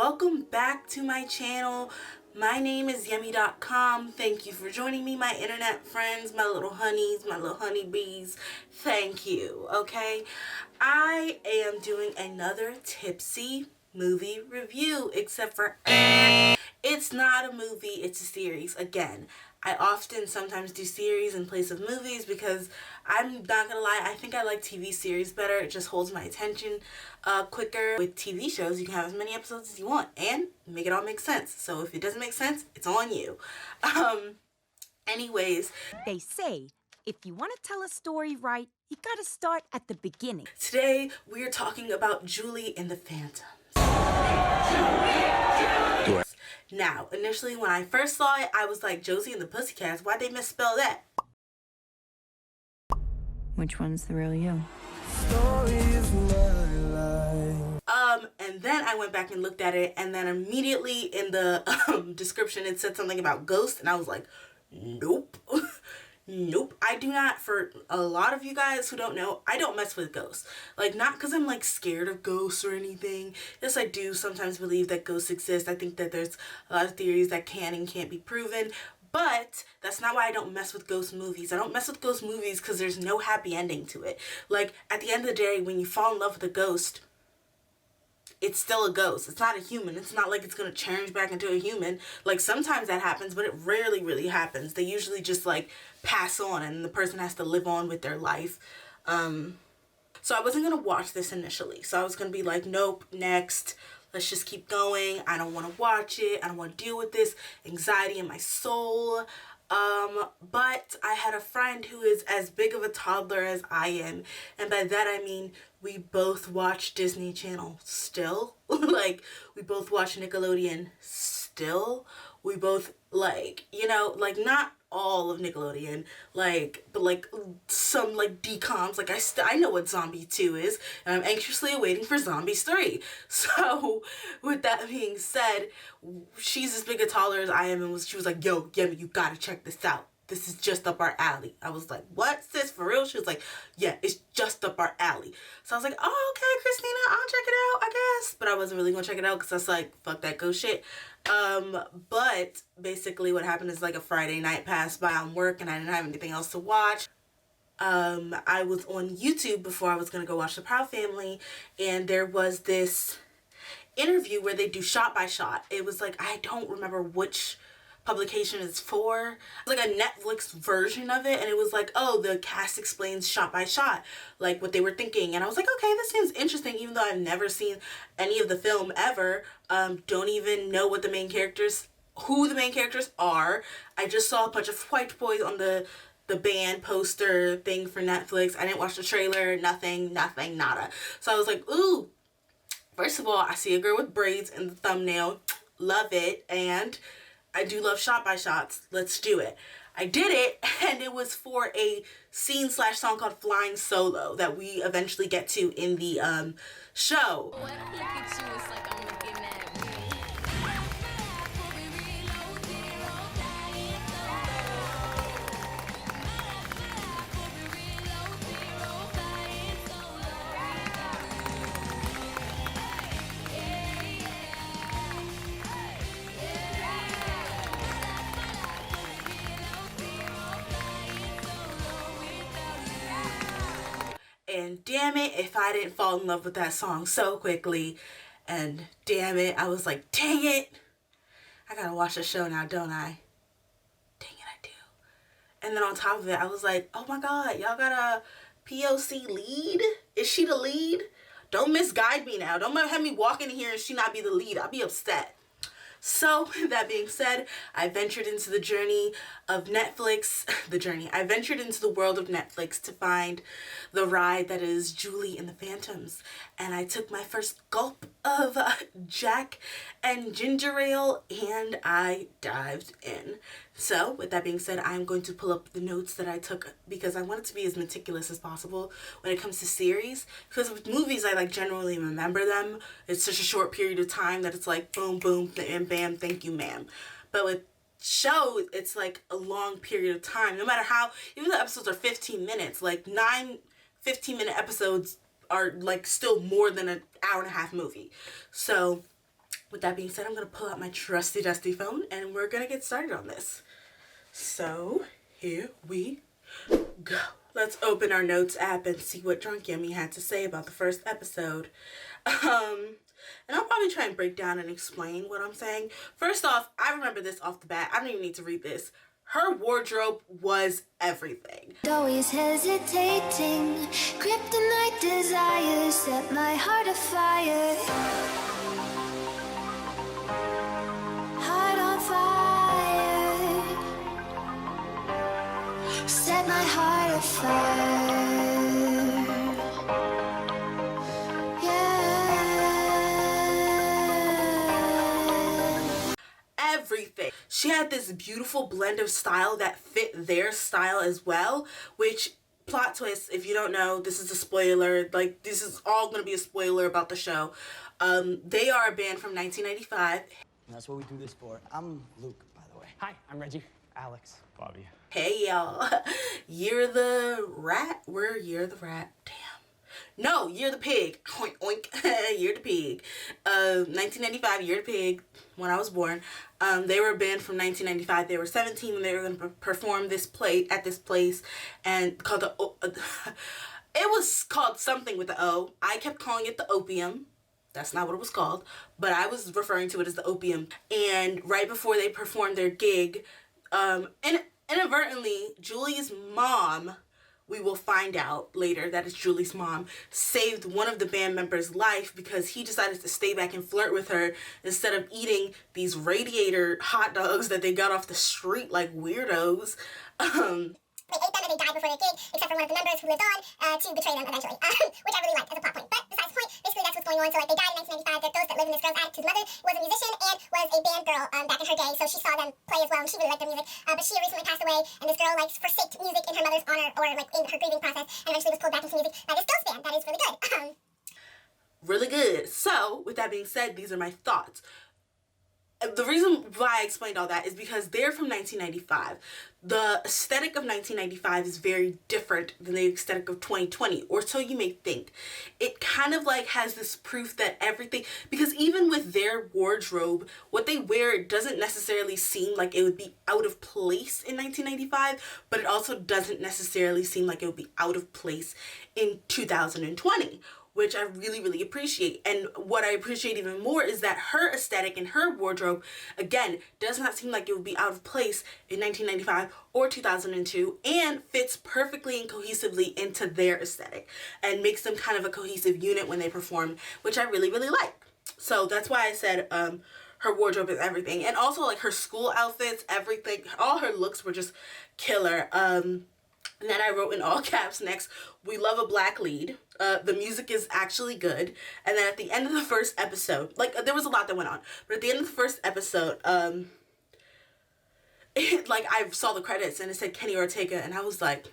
welcome back to my channel. My name is Yummy.com. Thank you for joining me, my internet friends, my little honeys, my little honeybees. Thank you, okay? I am doing another Tipsy movie review, except for it's not a movie, it's a series. Again, I often sometimes do series in place of movies because I'm not gonna lie, I think I like TV series better. It just holds my attention quicker. With TV shows, you can have as many episodes as you want and make it all make sense. So if it doesn't make sense, it's on you. Anyways, they say if you want to tell a story right, you gotta start at the beginning. Today we are talking about Julie and the Phantoms. Now, initially when I first saw it, I was like, Josie and the Pussycats, why'd they misspell that? Which one's the real you? And then I went back and looked at it, and then immediately in the description it said something about ghosts, and I was like, nope. Nope. I do not. For a lot of you guys who don't know, I don't mess with ghosts. Like, not because I'm like scared of ghosts or anything. Yes, I do sometimes believe that ghosts exist. I think that there's a lot of theories that can and can't be proven, but that's not why I don't mess with ghost movies. I don't mess with ghost movies because there's no happy ending to it. Like, at the end of the day, when you fall in love with a ghost, it's still a ghost. It's not a human. It's not like it's gonna change back into a human. Like, sometimes that happens, but it rarely really happens. They usually just like pass on and the person has to live on with their life. So I wasn't gonna watch this initially. So I was gonna be like, nope, next. Let's just keep going. I don't want to watch it. I don't want to deal with this anxiety in my soul. But I had a friend who is as big of a toddler as I am. And by that I mean we both watch Disney Channel still. Like, we both watch Nickelodeon still. We both, like, you know, like, not all of Nickelodeon, like, but like some like DComs. Like, I know what Zombie 2 is, and I'm anxiously awaiting for Zombies 3. So with that being said, she's as big a toddler as I am, and she was like, yo, Yemi, you gotta check this out. This is just up our alley. I was like, what, sis, for real? She was like, yeah, it's just up our alley. So I was like, oh, okay, Christina, I'll check it out, I guess. But I wasn't really gonna check it out because I was like, fuck that ghost shit. But basically what happened is, like, a Friday night passed by on work and I didn't have anything else to watch. I was on YouTube before I was gonna go watch The Proud Family, and there was this interview where they do shot by shot. It was like, I don't remember which publication it's for, like a Netflix version of it, and it was like, oh, the cast explains shot by shot, like what they were thinking. And I was like, okay, this seems interesting, even though I've never seen any of the film ever. Don't even know what who the main characters are. I just saw a bunch of white boys on the band poster thing for Netflix. I didn't watch the trailer, nothing, nada. So I was like, ooh, first of all, I see a girl with braids in the thumbnail, love it, and I do love shot by shots. Let's do it. I did it, and it was for a scene/song called Flying Solo that we eventually get to in the show. When I look at you, it's like I'm looking at me. And damn it if I didn't fall in love with that song so quickly. And damn it, I was like, dang it, I gotta watch the show now, don't I? Dang it, I do. And then on top of it, I was like, oh my god, y'all got a POC lead? Is she the lead? Don't misguide me now. Don't have me walk in here and she not be the lead. I'll be upset. So, that being said, I ventured into the journey of Netflix, I ventured into the world of Netflix to find the ride that is Julie and the Phantoms. And I took my first gulp of Jack and ginger ale and I dived in. So, with that being said, I'm going to pull up the notes that I took because I want it to be as meticulous as possible when it comes to series. Because with movies, I like generally remember them. It's such a short period of time that it's like boom, boom, and bam, thank you, ma'am. But with shows, it's like a long period of time. No matter how, even the episodes are 15 minutes, like 9 15-minute episodes are like still more than an hour and a half movie. So with that being said, I'm gonna pull out my trusty dusty phone and we're gonna get started on this. So here we go. Let's open our notes app and see what Drunk Yummy had to say about the first episode. And I'll probably try and break down and explain what I'm saying. First off, I remember this off the bat. I don't even need to read this. Her wardrobe was everything. Always hesitating, kryptonite desires set my heart afire. Heart on fire, set my heart afire. Everything. She had this beautiful blend of style that fit their style as well, which, plot twist, if you don't know, this is a spoiler, like this is all gonna be a spoiler about the show. They are a band from 1995. And that's what we do this for. I'm Luke, by the way. Hi, I'm Reggie. Alex. Bobby. Hey y'all. Year the Rat? We're Year the Rat. Damn. No, Year the Pig. Oink oink. Year the Pig. 1995, Year the Pig, when I was born. They were a band from 1995. They were 17 when they were going to perform this play at this place, and called the it was called something with the O. I kept calling it the Opium. That's not what it was called, but I was referring to it as the Opium. And right before they performed their gig, inadvertently, Julie's mom, we will find out later that it's Julie's mom, saved one of the band members' life because he decided to stay back and flirt with her instead of eating these Radiator hot dogs that they got off the street like weirdos. They ate them and they died before their gig, except for one of the members who lived on to betray them eventually, which I really liked as a plot point. But besides the point, basically that's what's going on. So like they died in 1995. The ghost that lived in this girl's attic, whose mother was a musician and was a band girl back in her day. So she saw them play as well, and she really liked their music. But she recently passed away, and this girl like forsaked music in her mother's honor, or like in her grieving process, and eventually was pulled back into music by this ghost band that is really good. Really good. So with that being said, these are my thoughts. The reason why I explained all that is because they're from 1995. The aesthetic of 1995 is very different than the aesthetic of 2020, or so you may think. It kind of like has this proof that everything, because even with their wardrobe, what they wear, it doesn't necessarily seem like it would be out of place in 1995, but it also doesn't necessarily seem like it would be out of place in 2020. Which I really, really appreciate. And what I appreciate even more is that her aesthetic and her wardrobe, again, does not seem like it would be out of place in 1995 or 2002, and fits perfectly and cohesively into their aesthetic and makes them kind of a cohesive unit when they perform, which I really, really like. So that's why I said her wardrobe is everything. And also like her school outfits, everything, all her looks were just killer. And then I wrote in all caps next, we love a black lead. The music is actually good. And then at the end of the first episode, like there was a lot that went on, but at the end of the first episode, like I saw the credits and it said Kenny Ortega, and I was like,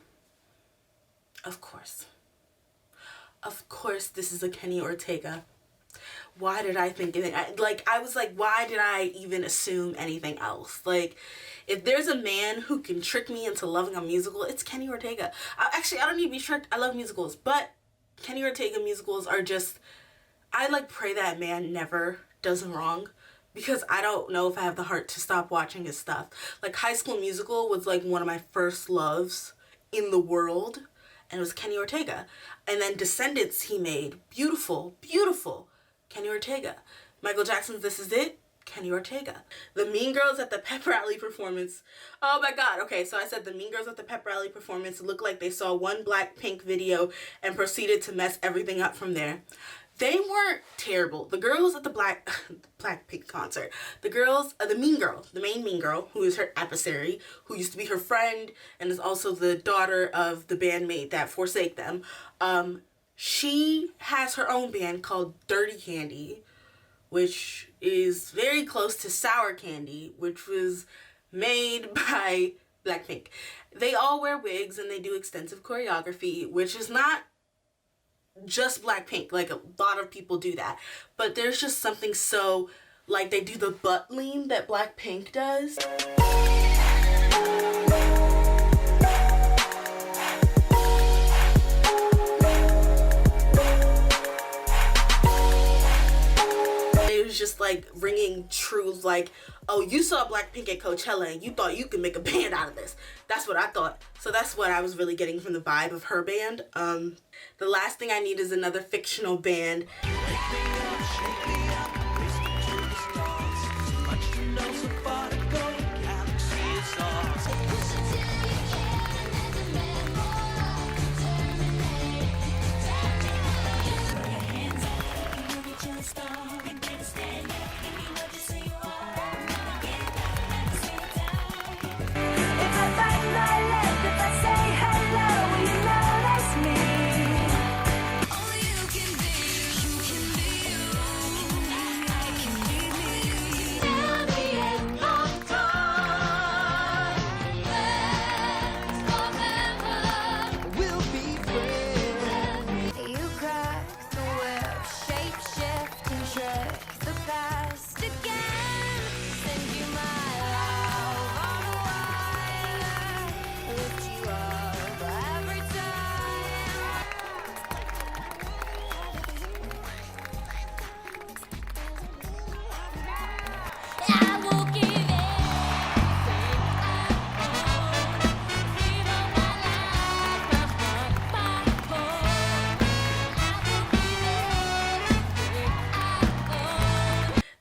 of course this is a Kenny Ortega. Why did I think it? I was like, why did I even assume anything else? Like, if there's a man who can trick me into loving a musical, it's Kenny Ortega. Actually, I don't need to be tricked. I love musicals, but Kenny Ortega musicals are just, I like pray that man never does them wrong, because I don't know if I have the heart to stop watching his stuff. Like High School Musical was like one of my first loves in the world, and it was Kenny Ortega. And then Descendants he made, beautiful, beautiful, Kenny Ortega. Michael Jackson's This Is It, Kenny Ortega. The Mean Girls at the Pep Rally performance. Oh my god. Okay, so I said the Mean Girls at the Pep Rally performance looked like they saw one Blackpink video and proceeded to mess everything up from there. They weren't terrible. The girls at the Blackpink concert, the girls, the Mean Girl, the main Mean Girl, who is her adversary, who used to be her friend and is also the daughter of the bandmate that forsake them. She has her own band called Dirty Candy, which is very close to Sour Candy, which was made by Blackpink. They all wear wigs and they do extensive choreography, which is not just Blackpink. Like, a lot of people do that. But there's just something so, like, they do the butt lean that Blackpink does. It was just like ringing truths like, oh, you saw Blackpink at Coachella and you thought you could make a band out of this. That's what I thought. So that's what I was really getting from the vibe of her band. The last thing I need is another fictional band.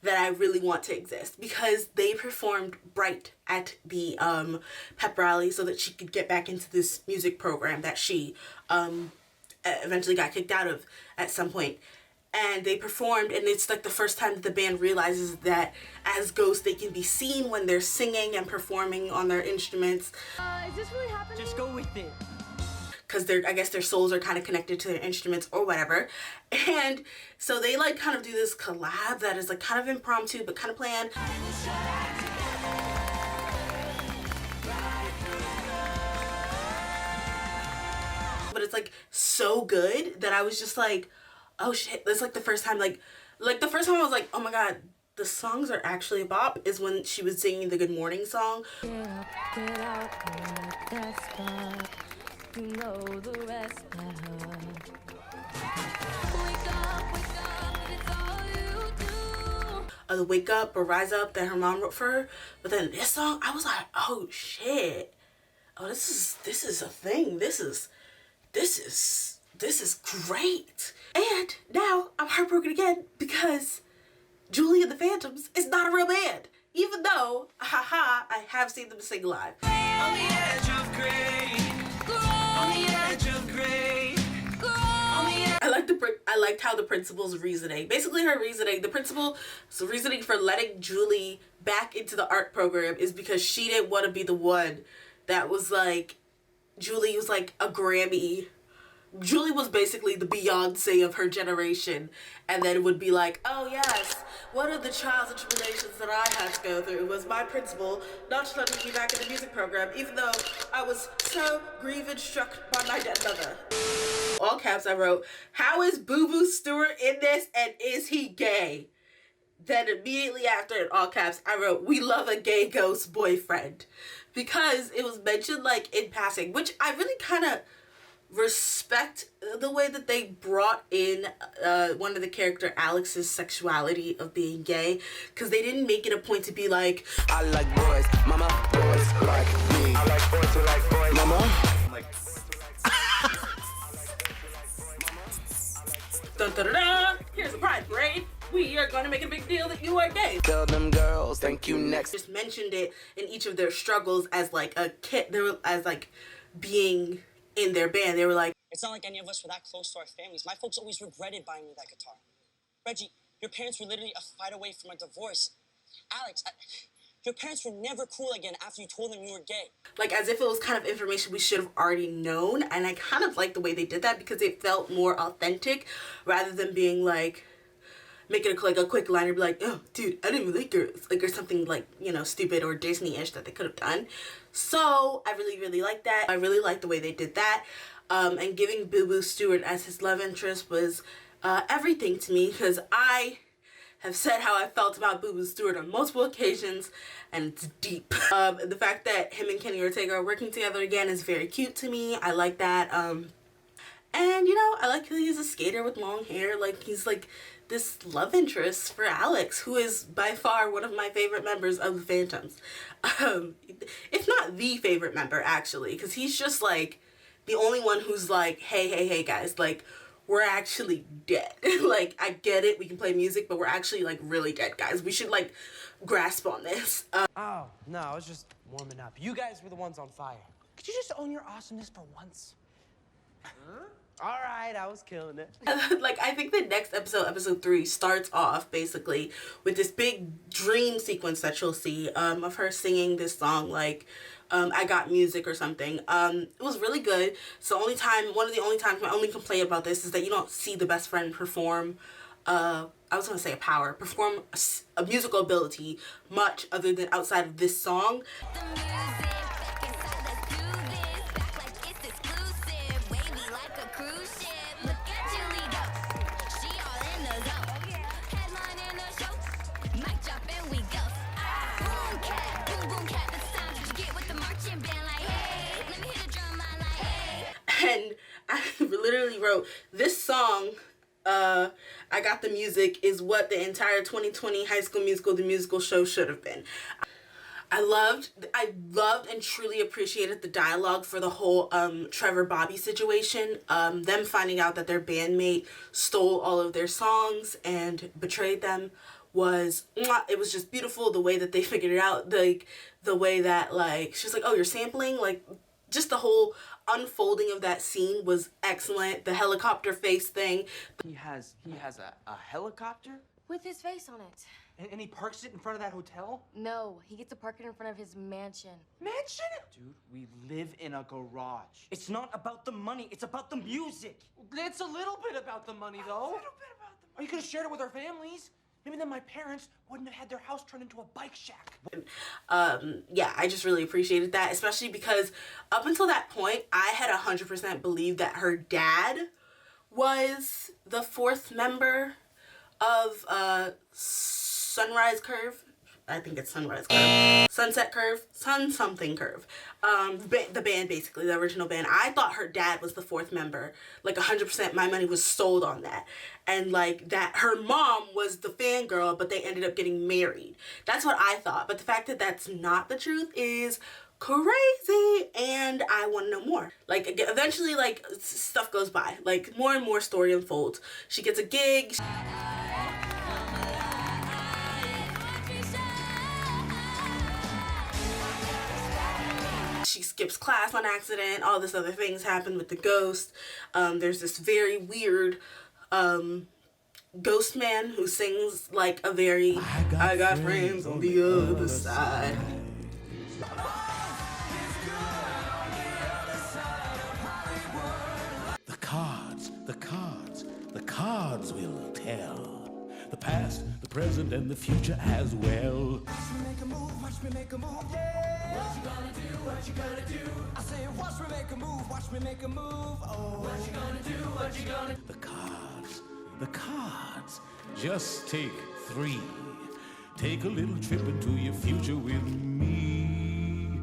That I really want to exist, because they performed Bright at the pep rally so that she could get back into this music program that she eventually got kicked out of at some point. And they performed, and it's like the first time that the band realizes that as ghosts they can be seen when they're singing and performing on their instruments. Is this really happening? Just go with it. Because I guess their souls are kind of connected to their instruments or whatever. And so they like kind of do this collab that is like kind of impromptu but kind of planned. But it's like so good that I was just like, oh shit, that's like the first time like the first time I was like, oh my god, the songs are actually a bop, is when she was singing the Good Morning song. Get up, get out, get that spot. You know the rest now. Wake up, it's all you do. The Wake Up or Rise Up that her mom wrote for her. But then this song, I was like, oh shit. Oh, this is a thing. This is great. And now I'm heartbroken again because Julie and the Phantoms is not a real band. Even though, haha, I have seen them sing live. On the edge of great. On the edge of great. I liked how the principal's reasoning. Basically her reasoning, the principal's reasoning for letting Julie back into the art program is because she didn't want to be the one that was like, Julie was like a Grammy. Julie was basically the Beyonce of her generation, and then would be like, oh yes, one of the trials and tribulations that I had to go through was my principal not to let me back in the music program, even though I was so grieved and struck by my dead mother. All caps I wrote, how is Boo Boo Stewart in this, and is he gay? Then immediately after, in all caps, I wrote, we love a gay ghost boyfriend. Because it was mentioned like in passing, which I really kind of respect the way that they brought in one of the character Alex's sexuality of being gay, because they didn't make it a point to be like, I like boys, mama, boys like me. I like boys who like boys, mama. dun, dun, dun, dun, here's a pride parade. We are going to make a big deal that you are gay. Tell them girls, thank you next. Just mentioned it in each of their struggles as like a kid. They were as like being in their band. They were like, It's not like any of us were that close to our families. My folks always regretted buying me that guitar. Reggie, your parents were literally a fight away from a divorce. Alex, your parents were never cool again after you told them you were gay. like as if it was kind of information we should have already known. And I kind of like the way they did that because it felt more authentic rather than being like, making a quick line and be like, oh, dude, I didn't even like girls, like, or something like, you know, stupid or Disney-ish that they could have done. So I really, really like that. I really like the way they did that. And giving Boo Boo Stewart as his love interest was everything to me, because I have said how I felt about Boo Boo Stewart on multiple occasions, and it's deep. The fact that him and Kenny Ortega are working together again is very cute to me. I like that. And, you know, I like that he's a skater with long hair. Like, he's like this love interest for Alex, who is by far one of my favorite members of the Phantoms. If not the favorite member, actually, because he's just like the only one who's like, hey guys, like, we're actually dead. Like, I get it, we can play music, but we're actually like really dead, guys. We should like grasp on this. Oh, no, I was just warming up. You guys were the ones on fire. Could you just own your awesomeness for once? Huh? All right, I was killing it. Like, I think the next episode, episode 3, starts off basically with this big dream sequence that you'll see of her singing this song, like, I Got Music or something. It was really good. So one of the only times, my only complaint about this is that you don't see the best friend perform, I was gonna say perform a musical ability much other than outside of this song. And I literally wrote, this song, I Got the Music, is what the entire 2020 High School Musical, the musical show, should have been. I loved and truly appreciated the dialogue for the whole Trevor Bobby situation. Them finding out that their bandmate stole all of their songs and betrayed them was, it was just beautiful. The way that they figured it out, like the way that, like, she was like, oh, you're sampling, like, just the whole unfolding of that scene was excellent. The helicopter face thing. He has a helicopter? With his face on it. And he parks it in front of that hotel? No, he gets to park it in front of his mansion. Mansion? Dude, we live in a garage. It's not about the money, it's about the music. It's a little bit about the money, though. A little bit about the money. Or you could have shared it with our families. Maybe then my parents wouldn't have had their house turned into a bike shack. Yeah, I just really appreciated that, especially because up until that point, I had 100% believed that her dad was the 4th member of Sunrise Curve. I think it's Sunrise Curve. Sunset Curve. Sun something Curve. The band, basically, the original band. I thought her dad was the 4th member. Like, 100%, my money was sold on that. And, like, that her mom was the fangirl, but they ended up getting married. That's what I thought. But the fact that that's not the truth is crazy, and I want to know more. Like, eventually, like, stuff goes by. Like, more and more story unfolds. She gets a gig. She skips class on accident. All this other things happen with the ghost. There's this very weird ghost man who sings like a very I got friends on the other side. The cards will tell. The past, the present, and the future as well. Watch me make a move, watch me make a move, yeah. What you gonna do, what you gonna do? I say, watch me make a move, watch me make a move, oh. What you gonna do, what you gonna do? The cards. Just take 3. Take a little trip into your future with me.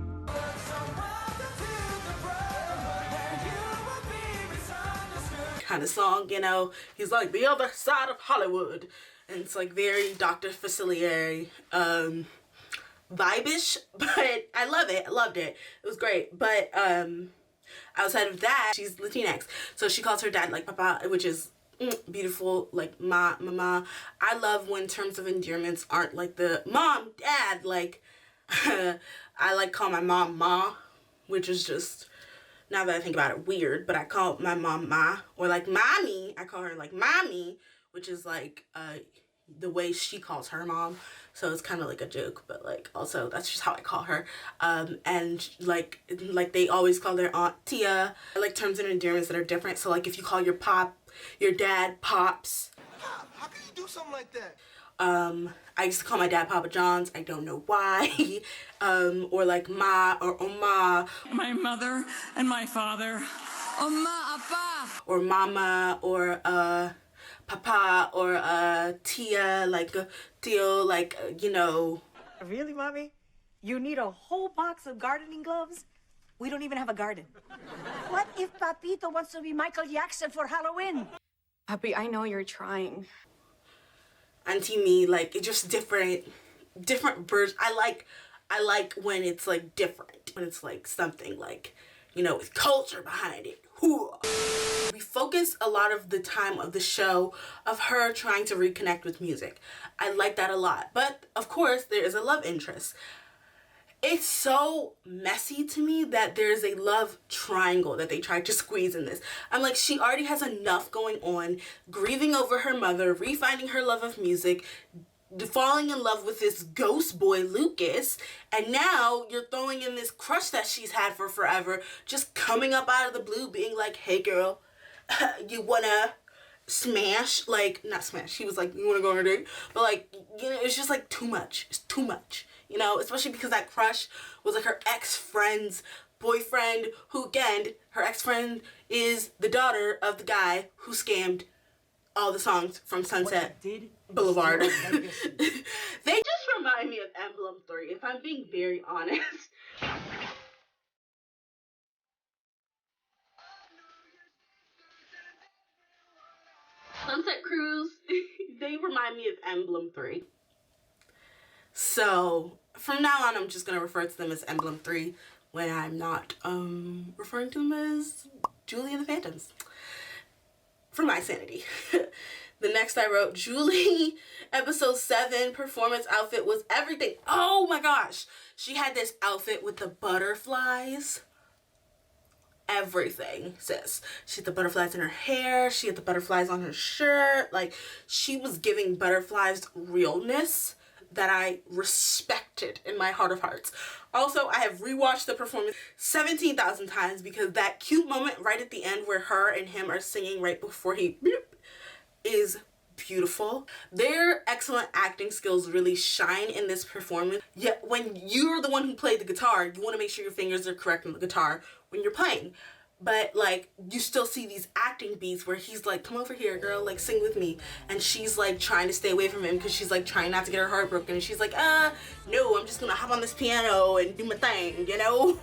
Kind of song, you know. He's like the other side of Hollywood, and it's like very Dr. Facilier vibe-ish, but I love it. I loved it. It was great. But outside of that, she's Latinx, so she calls her dad like papa, which is beautiful, like mama. I love when terms of endearments aren't like the mom, dad, like I like call my mom ma, which is just, now that I think about it, weird, but I call my mom ma, or like mommy, I call her like mommy, which is like the way she calls her mom, so it's kind of like a joke, but like also that's just how I call her. And like they always call their aunt Tia. I like terms and endearments that are different, so like if you call your dad Pops. How can you do something like that? I used to call my dad Papa John's. I don't know why. Or like Ma or Oma. My mother and my father. Oma, Appa. Or Mama or Papa or Tia, like Tio, like, you know. Really, Mommy? You need a whole box of gardening gloves? We don't even have a garden. What if Papito wants to be Michael Jackson for Halloween? Papi, I know you're trying. Auntie me, like, it's just different versions. I like when it's like different, when it's like something like, you know, with culture behind it. We focus a lot of the time of the show of her trying to reconnect with music. I like that a lot. But of course, there is a love interest. It's so messy to me that there's a love triangle that they tried to squeeze in this. I'm like, she already has enough going on, grieving over her mother, refinding her love of music, falling in love with this ghost boy Lucas, and now you're throwing in this crush that she's had for forever, just coming up out of the blue being like, hey girl, you wanna smash? Like, not smash, he was like, you wanna go on a date? But like, you know, it's just like too much. It's too much, you know, especially because that crush was like her ex-friend's boyfriend, who again, her ex-friend is the daughter of the guy who scammed all the songs from Sunset Boulevard. They just remind me of Emblem 3, if I'm being very honest. Sunset Cruise, they remind me of Emblem 3. So, from now on, I'm just going to refer to them as Emblem 3 when I'm not referring to them as Julie and the Phantoms. For my sanity. The next I wrote, Julie, episode 7 performance outfit was everything. Oh my gosh. She had this outfit with the butterflies. Everything, sis. She had the butterflies in her hair. She had the butterflies on her shirt. Like, she was giving butterflies realness that I respected in my heart of hearts. Also, I have rewatched the performance 17,000 times because that cute moment right at the end where her and him are singing right before he is beautiful. Their excellent acting skills really shine in this performance. Yet when you're the one who played the guitar, you want to make sure your fingers are correct on the guitar when you're playing. But like, you still see these acting beats where he's like, come over here girl, like sing with me, and she's like trying to stay away from him because she's like trying not to get her heart broken, and she's like, no, I'm just gonna hop on this piano and do my thing, you know.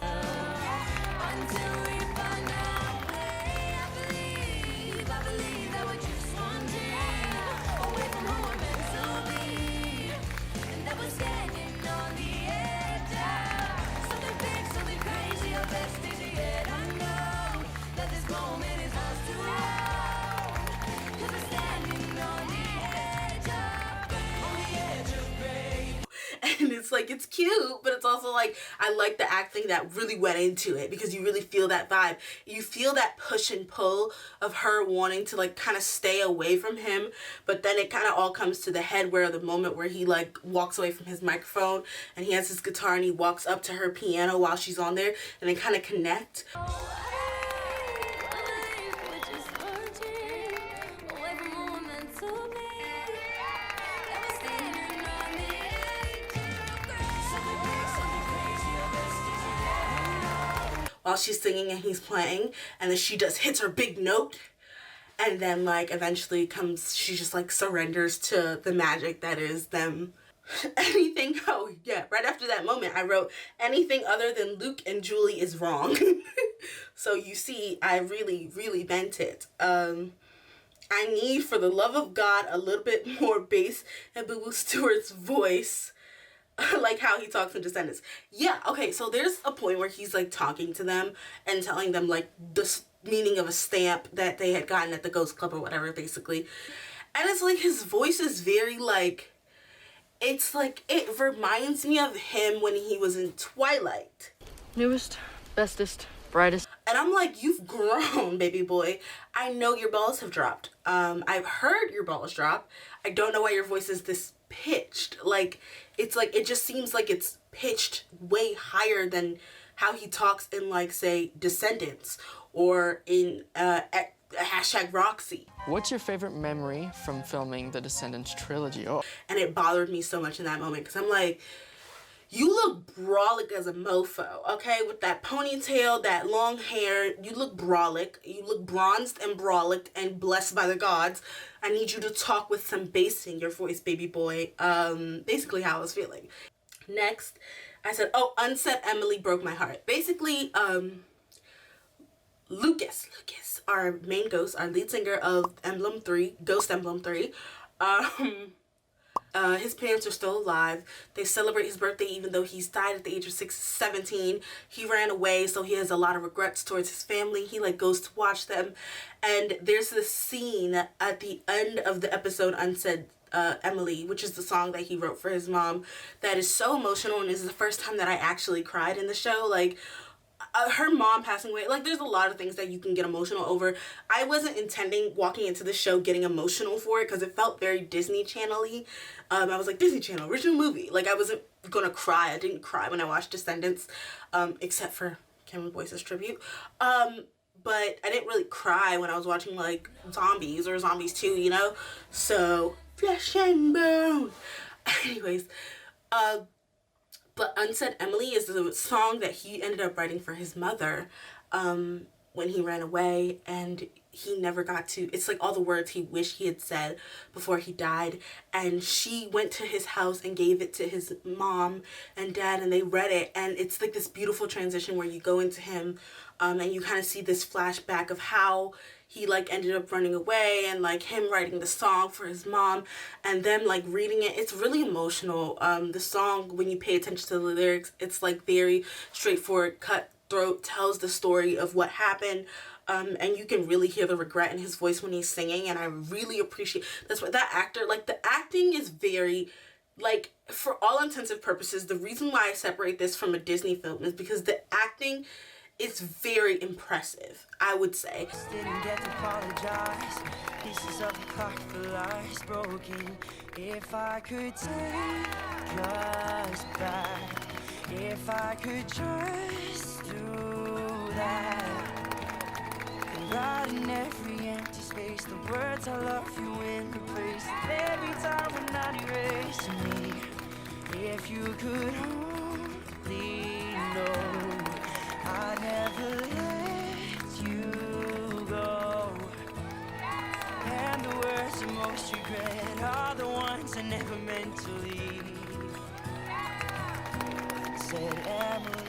And it's like, it's cute, but it's also like, I like the acting that really went into it because you really feel that vibe. You feel that push and pull of her wanting to like kind of stay away from him, but then it kind of all comes to the head where the moment where he like walks away from his microphone and he has his guitar and he walks up to her piano while she's on there and they kind of connect. While she's singing and he's playing, and then she just hits her big note, and then like eventually comes, she just like surrenders to the magic that is them. Anything, oh yeah, right after that moment I wrote, anything other than Luke and Julie is wrong. So you see, I really meant it. I need, for the love of God, a little bit more bass in Boo Boo Stewart's voice. Like how he talks in Descendants. Yeah, okay, so there's a point where he's like talking to them and telling them like the meaning of a stamp that they had gotten at the Ghost Club or whatever, basically. And it's like his voice is very like, it's like, it reminds me of him when he was in Twilight. Newest, bestest, brightest. And I'm like, you've grown, baby boy. I know your balls have dropped. I've heard your balls drop. I don't know why your voice is this pitched. Like, it's like, it just seems like it's pitched way higher than how he talks in like, say, Descendants or in hashtag Roxy. What's your favorite memory from filming the Descendants trilogy? Oh. And it bothered me so much in that moment because I'm like, you look brolic as a mofo, okay? With that ponytail, that long hair, you look brolic. You look bronzed and brolic and blessed by the gods. I need you to talk with some bass in your voice, baby boy. Basically how I was feeling. Next, I said, oh, Unset Emily broke my heart. Basically, Lucas, our main ghost, our lead singer of Emblem 3, Ghost Emblem 3, his parents are still alive. They celebrate his birthday even though he's died at the age of 17. He ran away, so he has a lot of regrets towards his family. He like goes to watch them, and there's this scene at the end of the episode Unset Emily, which is the song that he wrote for his mom, that is so emotional, and is the first time that I actually cried in the show. Like, her mom passing away, like, there's a lot of things that you can get emotional over. I wasn't intending walking into the show getting emotional for it because it felt very Disney Channel-y. I was like, Disney Channel, original movie. Like, I wasn't gonna cry. I didn't cry when I watched Descendants, except for Cameron Boyce's tribute. But I didn't really cry when I was watching, like, Zombies or Zombies 2, you know? So, flesh and bone. Anyways, but Unset Emily is the song that he ended up writing for his mother when he ran away, and he never got to, it's like all the words he wished he had said before he died, and she went to his house and gave it to his mom and dad, and they read it, and it's like this beautiful transition where you go into him and you kind of see this flashback of how he like ended up running away, and like him writing the song for his mom and them like reading it. It's really emotional. The song, when you pay attention to the lyrics, it's like very straightforward, cutthroat, tells the story of what happened. And you can really hear the regret in his voice when he's singing, and I really appreciate, that's what that actor, like, the acting is very, like, for all intensive purposes, the reason why I separate this from a Disney film is because the acting is very impressive, I would say. Didn't get to apologize. Pieces of the clock for lies broken. If I could take us back, if I could just do that. Right in every empty space, the words I love you in the place. Every time when not erasing me. If you could only know, I never let you go. And the words I most regret are the ones I never meant to leave. Said Emily.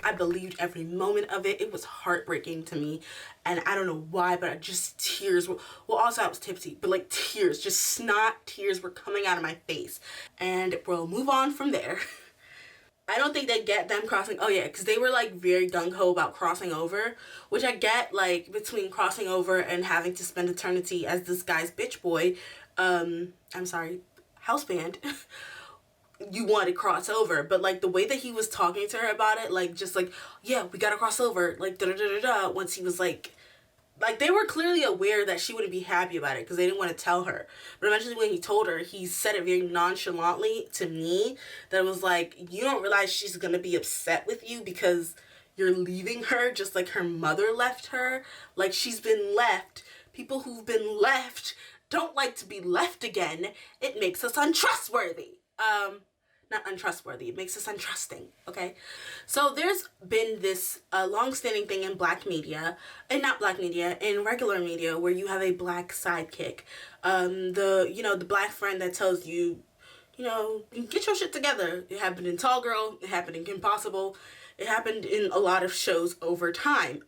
I believed every moment of it. It was heartbreaking to me, and I don't know why, but tears were, well, also I was tipsy, but like tears, just snot tears were coming out of my face. And we'll move on from there. I don't think they get them crossing, oh yeah, because they were like very gung-ho about crossing over, which I get, like, between crossing over and having to spend eternity as this guy's bitch boy, I'm sorry, house band. You want to cross over, but like the way that he was talking to her about it, like, just like, yeah, we gotta cross over, like, da-da-da-da-da, once he was like they were clearly aware that she wouldn't be happy about it because they didn't want to tell her, but eventually when he told her, he said it very nonchalantly to me, that was like, you don't realize she's gonna be upset with you because you're leaving her just like her mother left her. Like, she's been left. People who've been left don't like to be left again. It makes us untrustworthy. Not untrustworthy, it makes us untrusting, okay? So there's been this long-standing thing in black media, and not black media, in regular media, where you have a black sidekick. The black friend that tells you, get your shit together. It happened in Tall Girl, it happened in Kim Possible, it happened in a lot of shows over time.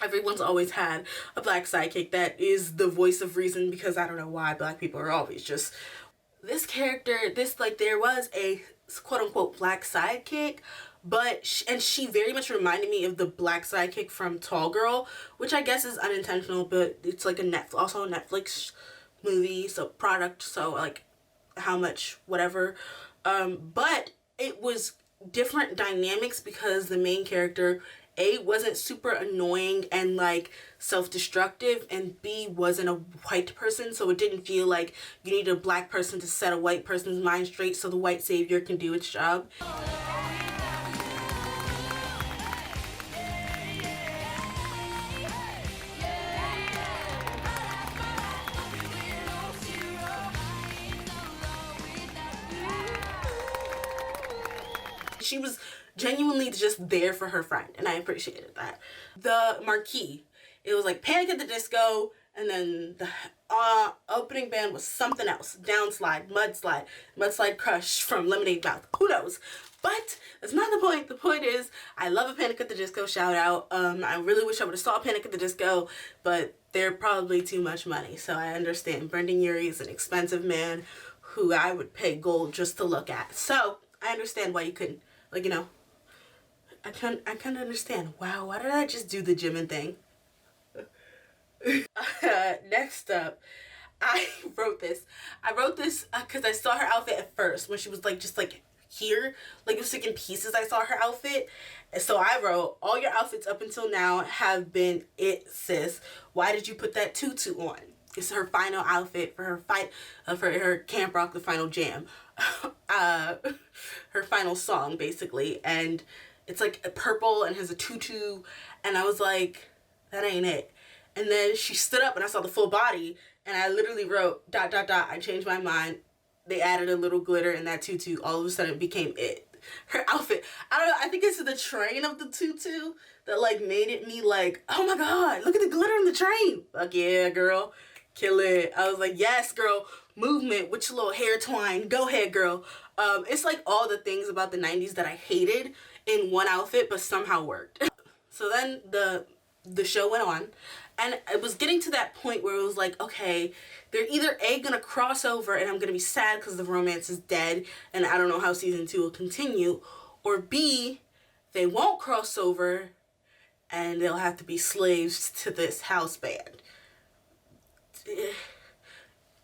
Everyone's always had a black sidekick that is the voice of reason, because I don't know why black people are always just... This character, there was a quote-unquote black sidekick, but she very much reminded me of the black sidekick from Tall Girl, which I guess is unintentional, but it's like also a Netflix movie, so product, so like how much, whatever. But it was different dynamics because the main character, A, wasn't super annoying and like self-destructive, and B, wasn't a white person, so it didn't feel like you need a black person to set a white person's mind straight so the white savior can do its job. She was genuinely just there for her friend, and I appreciated that. The marquee, it was like Panic at the Disco And then the opening band was something else. Downslide, Mudslide Crush from Lemonade Mouth. Who knows? But that's not the point. The point is, I love a Panic at the Disco shout out. I really wish I would have saw Panic at the Disco, but they're probably too much money. So I understand. Brendan Urie is an expensive man who I would pay gold just to look at. So I understand why you couldn't, like, you know, I kind of understand. Wow, why did I just do the Jimin thing? Next up, I wrote this because I saw her outfit at first when she was like just like here, like it was like in pieces. I saw her outfit, and so I wrote, all your outfits up until now have been it, sis. Why did you put that tutu on? It's her final outfit for her for her Camp Rock the Final Jam, her final song basically, and it's like purple and has a tutu, and I was like, that ain't it. And then she stood up and I saw the full body, and I literally wrote ... I changed my mind. They added a little glitter in that tutu. All of a sudden it became it. Her outfit, I don't know, I think it's the train of the tutu that like made it me like, oh my god, look at the glitter in the train. Fuck yeah, girl. Kill it. I was like, yes, girl. Movement with your little hair twine. Go ahead, girl. It's like all the things about the 90s that I hated in one outfit but somehow worked. So then the show went on, and it was getting to that point where it was like, okay, they're either A, gonna cross over and I'm gonna be sad because the romance is dead and I don't know how season 2 will continue, or B, they won't cross over and they'll have to be slaves to this house band.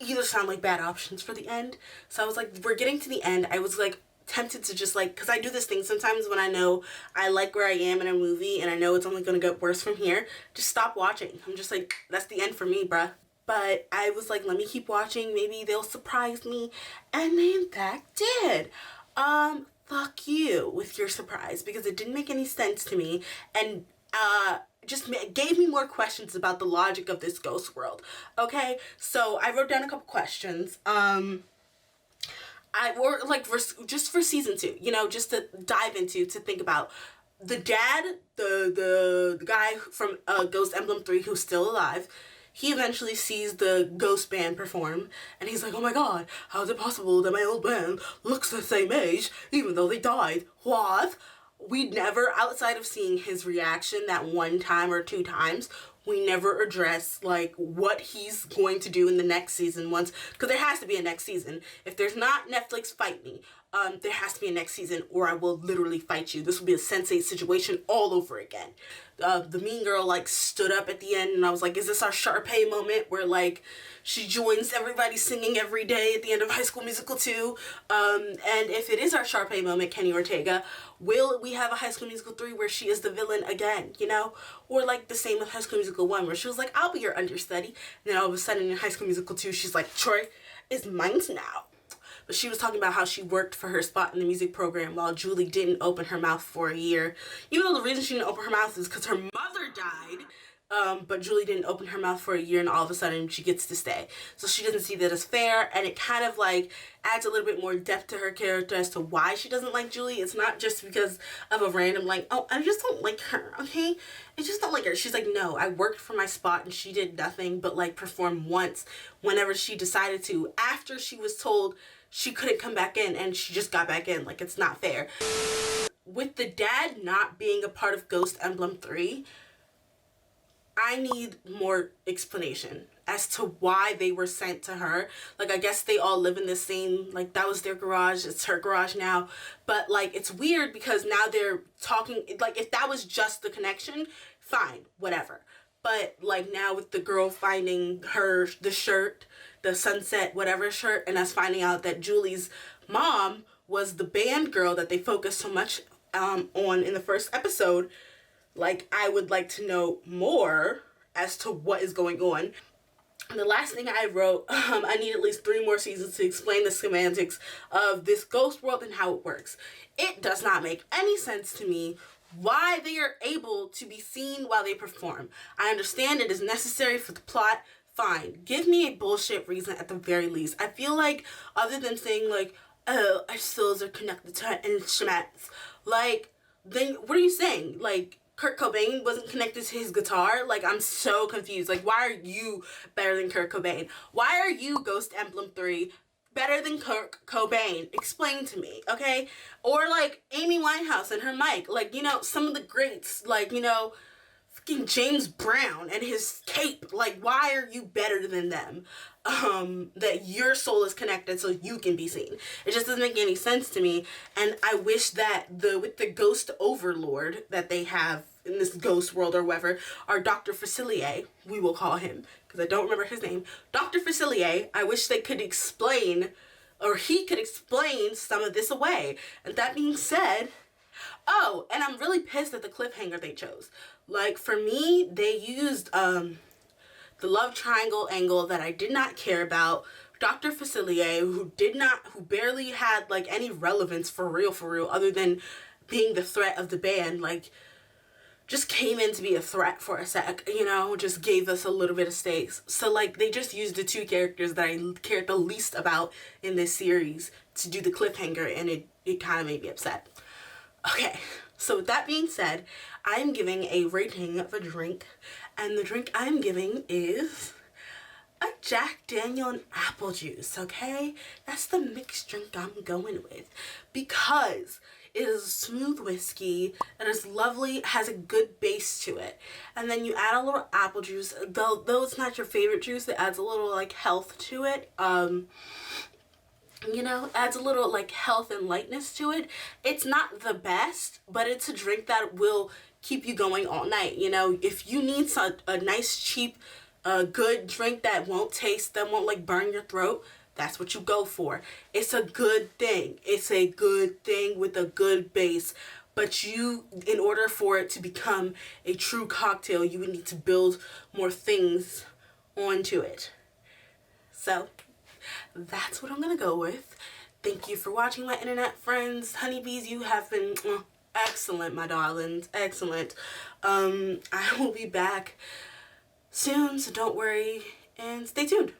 Either sound like bad options for the end. So I was like, we're getting to the end. I was like tempted to just like, because I do this thing sometimes when I know I like where I am in a movie and I know it's only gonna get worse from here, just stop watching. I'm just like, that's the end for me, bruh. But I was like, let me keep watching, maybe they'll surprise me, and they in fact did. Fuck you with your surprise, because it didn't make any sense to me, and just gave me more questions about the logic of this ghost world. Okay, so I wrote down a couple questions. Or like just for season 2, you know, just to dive into, to think about. The dad, the guy from Ghost Emblem 3 who's still alive, he eventually sees the ghost band perform, and he's like, oh my god, how is it possible that my old band looks the same age even though they died? What? We never, outside of seeing his reaction that one time or 2 times, we never address like what he's going to do in the next season once, because there has to be a next season. If there's not, Netflix, fight me. There has to be a next season or I will literally fight you. This will be a Sensei situation all over again. The mean girl like stood up at the end, and I was like, is this our Sharpay moment where like she joins everybody singing every day at the end of High School Musical 2? And if it is our Sharpay moment, Kenny Ortega, will we have a High School Musical 3 where she is the villain again, you know? Or like the same with High School Musical 1 where she was like, I'll be your understudy. And then all of a sudden in High School Musical 2, she's like, Troy is mine now. But she was talking about how she worked for her spot in the music program while Julie didn't open her mouth for a year. Even though the reason she didn't open her mouth is because her mother died. But Julie didn't open her mouth for a year, and all of a sudden she gets to stay. So she doesn't see that as fair, and it kind of like adds a little bit more depth to her character as to why she doesn't like Julie. It's not just because of a random like, oh, I just don't like her, okay? I just don't like her. She's like, no, I worked for my spot and she did nothing but like perform once whenever she decided to, after she was told she couldn't come back in, and she just got back in. Like, it's not fair. With the dad not being a part of Ghost Emblem 3, I need more explanation as to why they were sent to her. Like, I guess they all live in the same, like, that was their garage, it's her garage now. But, like, it's weird because now they're talking, like, if that was just the connection, fine, whatever. But, like, now with the girl finding the shirt, the sunset whatever shirt, and us finding out that Julie's mom was the band girl that they focused so much on in the first episode, like, I would like to know more as to what is going on. And the last thing I wrote, I need at least 3 more seasons to explain the semantics of this ghost world and how it works. It does not make any sense to me why they are able to be seen while they perform. I understand it is necessary for the plot. Fine. Give me a bullshit reason at the very least. I feel like, other than saying like, oh, our souls are connected to our instruments, like, then what are you saying? Like, Kurt Cobain wasn't connected to his guitar. Like, I'm so confused. Like, why are you better than Kurt Cobain? Why are you, Ghost Emblem 3, better than Kurt Cobain? Explain to me, okay? Or, like, Amy Winehouse and her mic. Like, you know, some of the greats, like, you know, fucking James Brown and his cape. Like, why are you better than them? That your soul is connected so you can be seen. It just doesn't make any sense to me. And I wish that with the ghost overlord that they have in this ghost world or whatever, our Dr. Facilier, we will call him, because I don't remember his name, Dr. Facilier, I wish they could explain, or he could explain some of this away. And that being said, oh, and I'm really pissed at the cliffhanger they chose. Like, for me, they used, the love triangle angle that I did not care about. Dr. Facilier, who barely had, like, any relevance for real, other than being the threat of the band, like, just came in to be a threat for a sec, you know, just gave us a little bit of stakes. So, like, they just used the two characters that I cared the least about in this series to do the cliffhanger, and it kind of made me upset. Okay, so with that being said, I'm giving a rating of a drink, and the drink I'm giving is a Jack Daniel and apple juice, okay? That's the mixed drink I'm going with, because it is a smooth whiskey that is lovely, has a good base to it, and then you add a little apple juice. Though it's not your favorite juice, it adds a little, like, health to it. You know, adds a little, like, health and lightness to it. It's not the best, but it's a drink that will keep you going all night. You know, if you need a nice, cheap, good drink that won't like burn your throat, that's what you go for. It's a good thing. It's a good thing with a good base. But in order for it to become a true cocktail, you would need to build more things onto it. So that's what I'm gonna go with. Thank you for watching, my internet friends. Honeybees, you have been excellent, my darlings. Excellent. I will be back soon, so don't worry and stay tuned.